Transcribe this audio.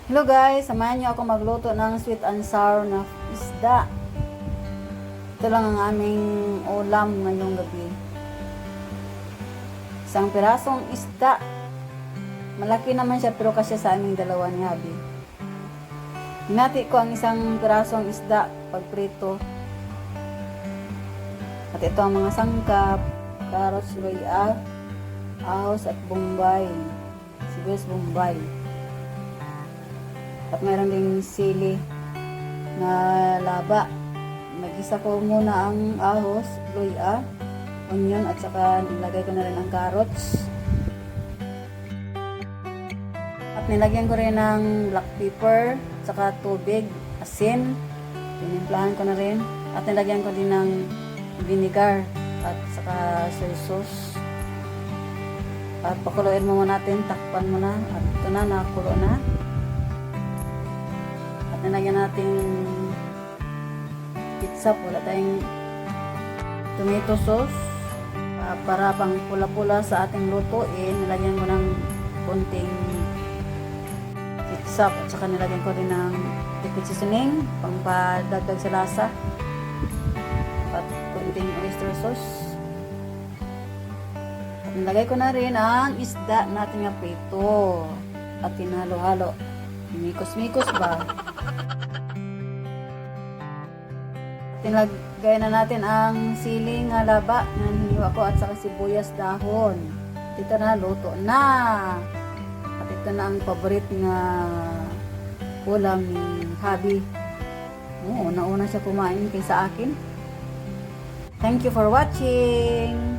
Hello guys, samahan niyo ako magluto ng sweet and sour na isda. Ito lang ang aming ulam ngayong gabi. Isang pirasong isda. Malaki naman siya pero kasi sa aming dalawa ni Habi. Hinati ko ang isang pirasong isda pagprito. At ito ang mga sangkap, carrots, luya, ahos at bombay. Sibuyas bombay. At mayroon ding sili na laba. Nagisa ko muna ang ahos, luya, onion at saka nilagay ko na rin ang carrots. At nilagyan ko rin ng black pepper, at saka tubig, asin. Tinimplahan ko na rin. At nilagyan ko din ng vinegar at saka soy sauce. At pakuluin mo muna natin, takpan mo na. At ito na, nakulo na. Nilagyan natin pizza. Wala tayong tomato sauce. Para pang pula-pula sa ating lutuin, nilagyan ko ng konting pizza. At saka nilagyan ko rin ng liquid seasoning, pang padagdag sa lasa. At konting oyster sauce. At nilagay ko na rin ang isda natin na prito. At tinalo-halo. Mikos-mikos ba? Tinagay na natin ang siling laba na hiniwa ko at saka sibuyas dahon. Ito na, luto na. At ito na ang paborit nga ulam ni Habi. Oo, nauna siya kumain kaysa akin. Thank you for watching.